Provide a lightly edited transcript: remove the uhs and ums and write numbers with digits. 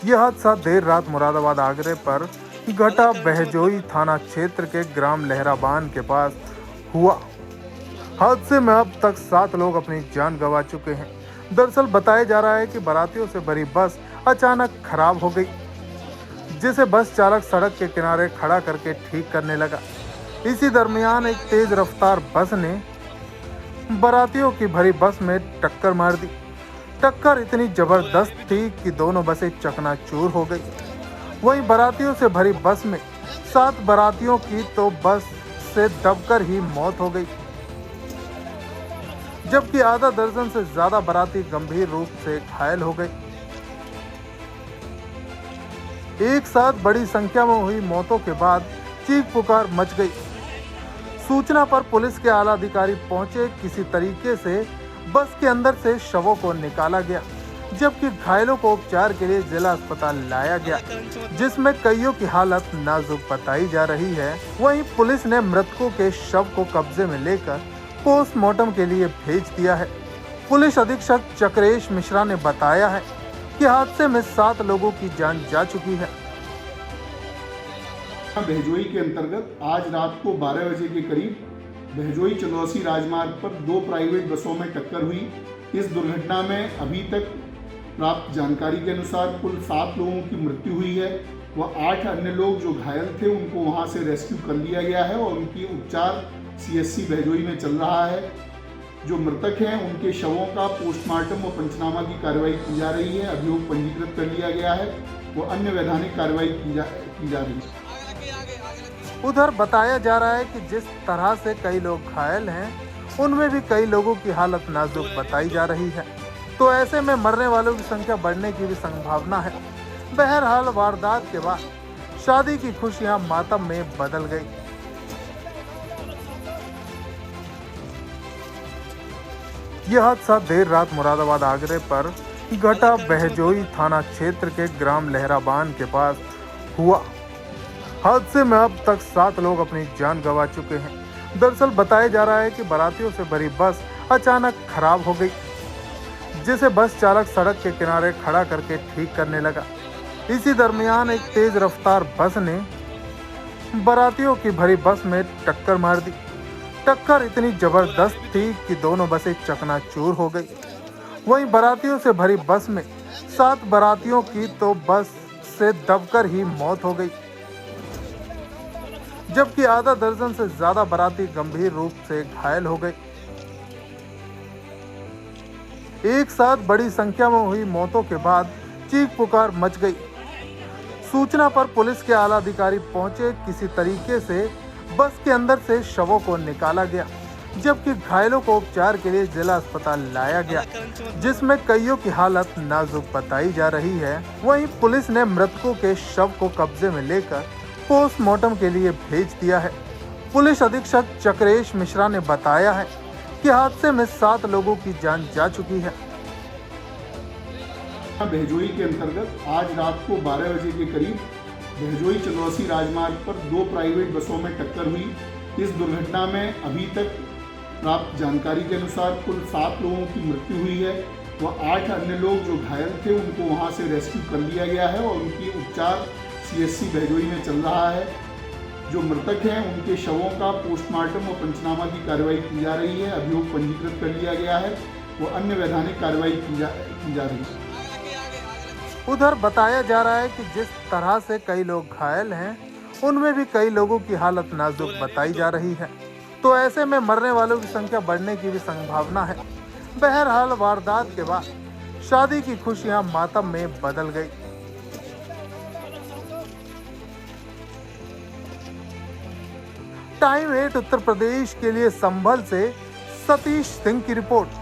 यह हादसा देर रात मुरादाबाद आगरे पर घटा। बहजोई थाना क्षेत्र के ग्राम लहराबान के पास हुआ। हादसे में अब तक 7 लोग अपनी जान गंवा चुके हैं। दरअसल बताया जा रहा है कि बारातियों से भरी बस अचानक खराब हो गई, जिसे बस चालक सड़क के किनारे खड़ा करके ठीक करने लगा। इसी दरमियान एक तेज रफ्तार बस ने बारातियों की भरी बस में टक्कर मार दी। टक्कर इतनी जबरदस्त थी कि दोनों बसें चकनाचूर हो गई। वहीं बारातियों से भरी बस में 7 बारातियों की तो बस से दबकर ही मौत हो गई, जबकि आधा दर्जन से ज्यादा बाराती गंभीर रूप से घायल हो गए। एक साथ बड़ी संख्या में हुई मौतों के बाद चीख पुकार मच गई। सूचना पर पुलिस के आला अधिकारी पहुंचे। किसी तरीके से बस के अंदर से शवों को निकाला गया, जबकि घायलों को उपचार के लिए जिला अस्पताल लाया गया, जिसमें कईयों की हालत नाजुक बताई जा रही है। वहीं पुलिस ने मृतकों के शव को कब्जे में लेकर पोस्टमार्टम के लिए भेज दिया है। पुलिस अधीक्षक चक्रेश मिश्रा ने बताया है कि हादसे में 7 लोगों की जान जा चुकी है। बहजोई के अंतर्गत आज रात को 12 बजे के करीब बहजोई चंदौसी राजमार्ग पर 2 प्राइवेट बसों में टक्कर हुई। इस दुर्घटना में अभी तक प्राप्त जानकारी के अनुसार कुल 7 लोगों की मृत्यु हुई है व 8 अन्य लोग जो घायल थे उनको वहां से रेस्क्यू कर लिया गया है और उनकी उपचार CSC बहजोई में चल रहा है। जो मृतक हैं उनके शवों का पोस्टमार्टम व पंचनामा की कार्रवाई की जा रही है। अभियोग पंजीकृत कर लिया गया है व अन्य वैधानिक कार्रवाई की जा रही है। उधर बताया जा रहा है कि जिस तरह से कई लोग घायल हैं, उनमें भी कई लोगों की हालत नाजुक बताई जा रही है, तो ऐसे में मरने वालों की संख्या बढ़ने की भी संभावना है। बहरहाल वारदात के बाद शादी की खुशियां मातम में बदल गई। यह हादसा देर रात मुरादाबाद आगरे पर घटा। बहजोई थाना क्षेत्र के ग्राम लहराबान के पास हुआ। हादसे में अब तक 7 लोग अपनी जान गंवा चुके हैं। दरअसल बताया जा रहा है कि बारातियों से भरी बस अचानक खराब हो गई, जिसे बस चालक सड़क के किनारे खड़ा करके ठीक करने लगा। इसी दरमियान एक तेज रफ्तार बस ने बारातियों की भरी बस में टक्कर मार दी। टक्कर इतनी जबरदस्त थी कि दोनों बसें चकनाचूर हो गई। वहीं बारातियों से भरी बस में 7 बारातियों की तो बस से दबकर ही मौत हो गई, जबकि आधा दर्जन से ज्यादा बाराती गंभीर रूप से घायल हो गए। एक साथ बड़ी संख्या में हुई मौतों के बाद चीख पुकार मच गई। सूचना पर पुलिस के आला अधिकारी पहुंचे। किसी तरीके से बस के अंदर से शवों को निकाला गया, जबकि घायलों को उपचार के लिए जिला अस्पताल लाया गया, जिसमें कईयों की हालत नाजुक बताई जा रही है। वहीं पुलिस ने मृतकों के शव को कब्जे में लेकर पोस्टमार्टम के लिए भेज दिया है। पुलिस अधीक्षक चक्रेश मिश्रा ने बताया है कि हादसे में 7 लोगों की जान जा चुकी है। बहजोई के अंतर्गत आज रात को 12 बजे के करीब बहजोई चंदौसी राजमार्ग पर 2 प्राइवेट बसों में टक्कर हुई। इस दुर्घटना में अभी तक प्राप्त जानकारी के अनुसार कुल 7 लोगों की मृत्यु हुई है व 8 अन्य लोग जो घायल थे उनको वहां से रेस्क्यू कर लिया गया है और उनकी उपचार CSC बहजोई में चल रहा है। जो मृतक हैं उनके शवों का पोस्टमार्टम और पंचनामा की कार्रवाई की जा रही है। अभियोग पंजीकृत कर लिया गया है वो अन्य वैधानिक कार्रवाई की जा रही है। उधर बताया जा रहा है कि जिस तरह से कई लोग घायल हैं, उनमें भी कई लोगों की हालत नाजुक बताई जा रही है, तो ऐसे में मरने वालों की संख्या बढ़ने की भी संभावना है। बहरहाल वारदात के बाद शादी की खुशियां मातम में बदल गई। टाइम 8 उत्तर प्रदेश के लिए संभल से सतीश सिंह की रिपोर्ट।